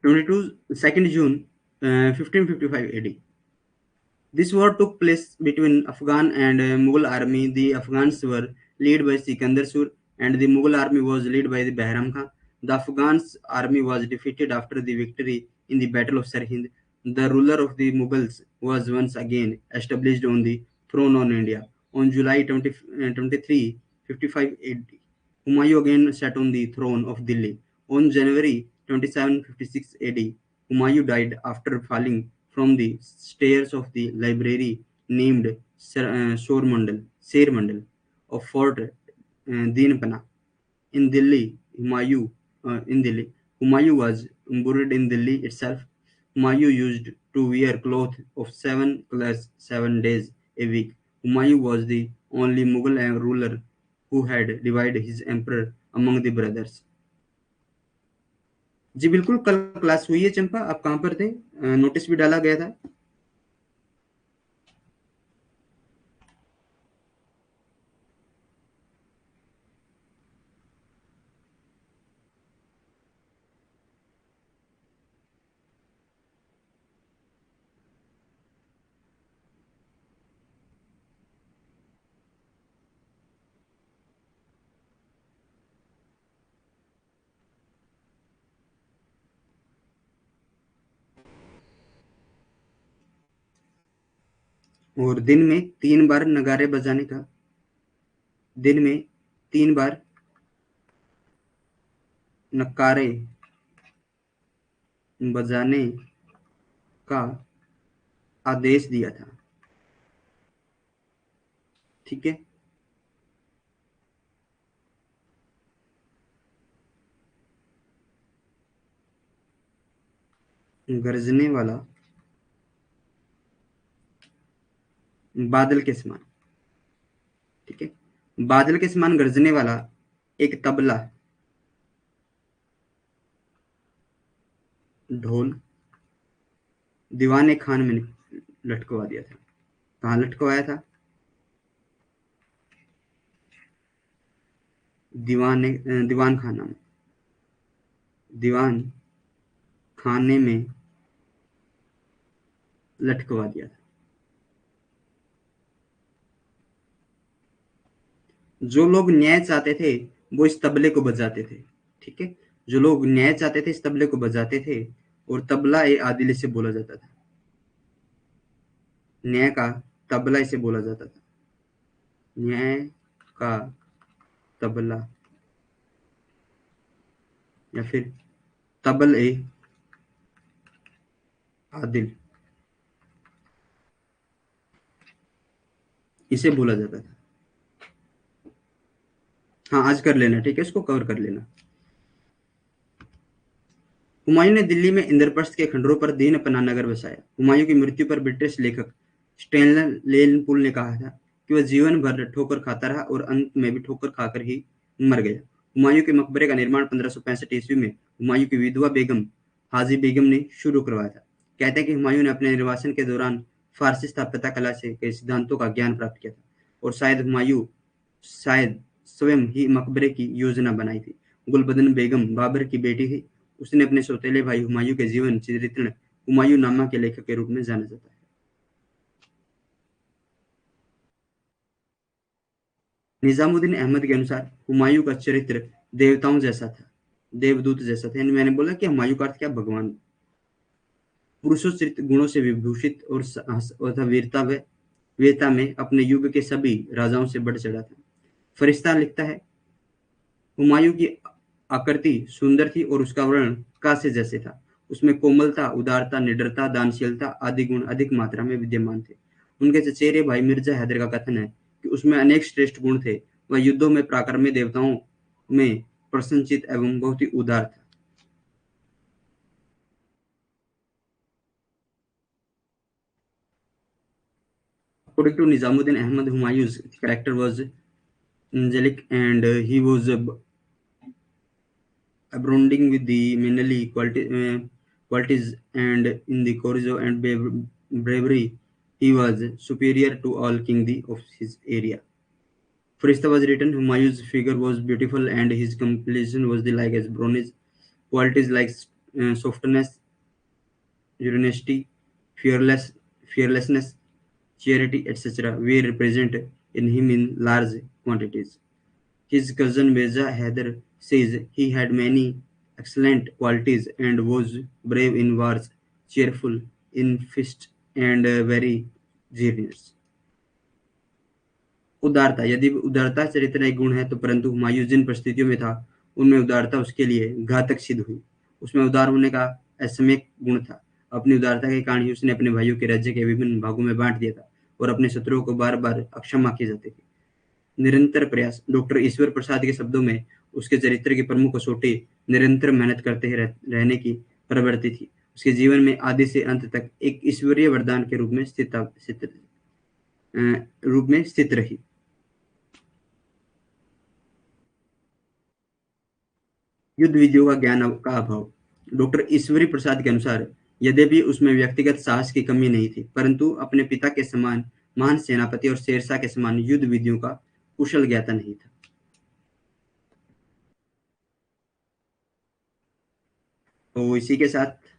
2 June 1555 AD। This war took place between Afghan and Mughal army. The Afghans were led by Sikandar Sur and the Mughal army was led by the Bahram Khan. The Afghans army was defeated after the victory in the Battle of Sirhind. The ruler of the Mughals was once again established on the throne on India. On July 23, 55 AD, Humayun again sat on the throne of Delhi. On January 27, 56 AD, Humayun died after falling from the stairs of the library named Sher Mandal of Fort Deenpana in Delhi. Humayun was buried in Delhi itself. Humayun used to wear clothes of 7 colors 7 days a week. Humayun was the only Mughal ruler who had divided his emperor among the brothers. जी बिल्कुल, कल class हुई है चंपा, आप कहाँ पर थे? Notice भी डाला गया था। और दिन में 3 बार नगाड़े बजाने का, दिन में 3 बार नगाड़े बजाने का आदेश दिया था। ठीक है। गरजने वाला बादल के समान। ठीक है। बादल के समान गरजने वाला एक तबला, ढोल दीवाने खान में लटकवा दिया था। कहाँ लटकवाया था? दीवान खाना में, दीवान खाने में लटकवा दिया था। जो लोग न्याय चाहते थे वो इस तबले को बजाते थे। ठीक है। जो लोग न्याय चाहते थे इस तबले को बजाते थे, और तबला ए आदिल इसे बोला जाता था। न्याय का तबला इसे बोला जाता था। न्याय का तबला, या फिर तबल ए आदिल, इसे बोला जाता था। हाँ, आज कर लेना। ठीक है, इसको कवर कर लेना। हुमायूं ने दिल्ली में इंद्रप्रस्थ के खंडरों पर दीन पनाह नगर बसाया। हुमायूं की मृत्यु पर ब्रिटिश लेखक स्टैनले लेनपुल ने कहा था कि वह जीवन भर ठोकर खाता रहा और अंत में भी ठोकर खाकर ही मर गया। हुमायूं के मकबरे का निर्माण 1565 ईस्वी में हुमायूं की विधवा बेगम हाजी बेगम ने शुरू करवाया था। कहते हैं कि हुमायूं ने अपने निर्वासन के दौरान फारसी स्थापत्य कला से कई सिद्धांतों का ज्ञान प्राप्त किया था, और शायद स्वयं ही मकबरे की योजना बनाई थी। गुलबदन बेगम बाबर की बेटी थी। उसने अपने सौतेले भाई हुमायूं के जीवन चरित्र हुमायूं नामा के लेखक के रूप में जाना जाता है। निजामुद्दीन अहमद के अनुसार हुमायूं का चरित्र देवताओं जैसा था, देवदूत जैसा था। यानी मैंने बोला कि हुमायूं का अर्थ क्या? भगवान। पुरुषोचित गुणों से विभूषित और तथा वीरता में अपने युग के सभी राजाओं से बढ़ चढ़ा था। फरिश्ता लिखता है, हुमायूं की आकृति सुंदर थी और उसका वर्ण कांसे जैसे था। उसमें कोमलता, उदारता, निडरता, दानशीलता आदि गुण अधिक मात्रा में विद्यमान थे। उनके चचेरे भाई मिर्जा हैदर का कथन है कि उसमें अनेक श्रेष्ठ गुण थे। वह युद्धों में पराक्रमी, देवताओं में प्रसन्नचित एवं बहुत ही उदार था। According to Nizamuddin Ahmad, Humayun's character was angelic, and he was abounding with the manly qualities, and in the courage and bravery he was superior to all king of his area. Firista was written, Humayun's figure was beautiful and his complexion was the like as bronze. Qualities like softness, generosity, fearless, fearlessness, charity, etc. were present in him in large quantities. His cousin Mirza Haider says he had many excellent qualities and was brave in wars, cheerful in feast, and very generous. उदारता, यदि उदारता चरित्र एक गुण है तो परंतु हुमायूं जिन परिस्थितियों में था उनमें उदारता उसके लिए घातक सिद्ध हुई। उसमें उदार होने का असमयिक गुण था। अपनी उदारता के कारण ही उसने अपने भाइयों के राज्य के विभिन्न भागों में बांट दिया था और अपने शत्रुओं को बार बार अक्षमा किए जाते थे। निरंतर प्रयास, डॉक्टर ईश्वर प्रसाद के शब्दों में उसके चरित्र की प्रमुख कसौटी निरंतर मेहनत करते रहने की प्रवृत्ति थी। उसके जीवन में आदि से अंत तक एक ईश्वरीय वरदान के रूप में स्थित रही। युद्ध विधियों का ज्ञान का अभाव, डॉक्टर ईश्वरी प्रसाद के अनुसार यद्यपि उसमें व्यक्तिगत साहस की कमी नहीं थी, परंतु अपने पिता के समान महान सेनापति और शेरशाह के समान युद्ध विधियों का कुशल ज्ञाता नहीं था। तो इसी के साथ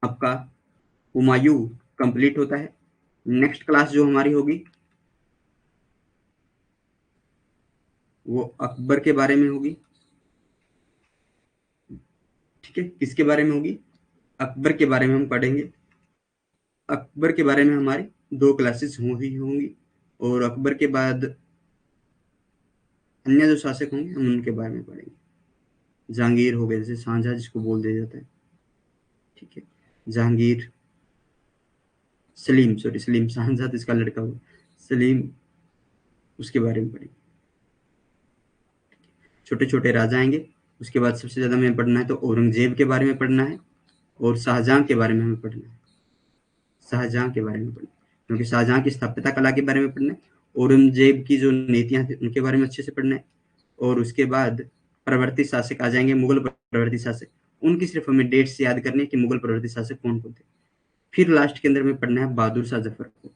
आपका हुमायूं कंप्लीट होता है। नेक्स्ट क्लास जो हमारी होगी वो अकबर के बारे में होगी। ठीक है, किसके बारे में होगी? अकबर के बारे में हम पढ़ेंगे। अकबर के बारे में हमारी 2 क्लासेस ही होंगी, और अकबर के बाद अन्य जो शासक होंगे हम उनके बारे में पढ़ेंगे। जहांगीर हो गए, जैसे शाहजहां जिसको बोल दिया जाता है, ठीक है। जहांगीर, सलीम, शाहजहां तो इसका लड़का हुआ, सलीम, उसके बारे में पढ़ेंगे। छोटे छोटे राजा आएंगे। उसके बाद सबसे ज्यादा हमें पढ़ना है तो औरंगजेब के बारे में पढ़ना है, और शाहजहां के बारे में हमें पढ़ना है। शाहजहां के बारे में पढ़ना है, क्योंकि शाहजहां की स्थापत्य कला के बारे में पढ़ना है। औरंगजेब की जो नीतियां थी उनके बारे में अच्छे से पढ़ना है। और उसके बाद प्रवर्ती शासक आ जाएंगे, मुगल प्रवर्ती शासक। उनकी सिर्फ हमें डेट्स याद करनी है कि मुगल प्रवर्ती शासक कौन कौन थे। फिर लास्ट के अंदर में पढ़ना है बहादुर शाह जफर को,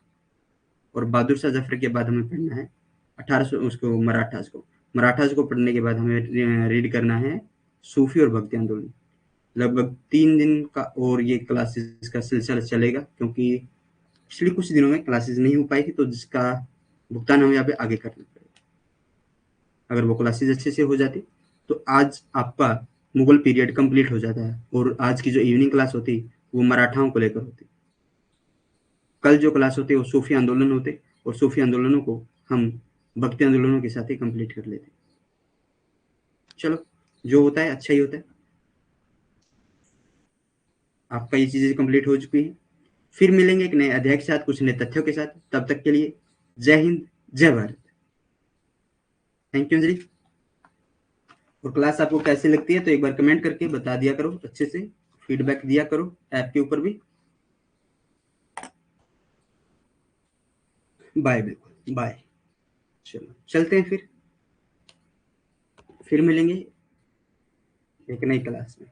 और बहादुर शाह जफर के बाद हमें पढ़ना है 1800 उसको मराठास को पढ़ने के बाद हमें रीड करना है सूफी और भक्ति आंदोलन। लगभग 3 दिन का और ये क्लासेस का सिलसिला चलेगा, क्योंकि पिछले कुछ दिनों में क्लासेस नहीं हो पाई थी, तो जिसका भुगतान हमें यहाँ पे आगे करना पड़ेगा। अगर वो क्लासेस अच्छे से हो जाती तो आज आपका मुगल पीरियड कंप्लीट हो जाता है, और आज की जो इवनिंग क्लास होती वो मराठाओं को लेकर होती। कल जो क्लास होते वो सूफी आंदोलन होते, और सूफी आंदोलनों को हम भक्ति आंदोलनों के साथ ही कंप्लीट कर लेते। चलो, जो होता है अच्छा ही होता है। आपका ये चीजें कंप्लीट हो चुकी है। फिर मिलेंगे एक नए अध्याय के साथ, कुछ नए तथ्यों के साथ। तब तक के लिए जय हिंद, जय भारत। Thank you Anjali. और क्लास आपको कैसी लगती है तो एक बार कमेंट करके बता दिया करो, अच्छे से फीडबैक दिया करो ऐप के ऊपर भी। बाय, बिल्कुल बाय। चलो चलते हैं, फिर मिलेंगे एक नई क्लास में।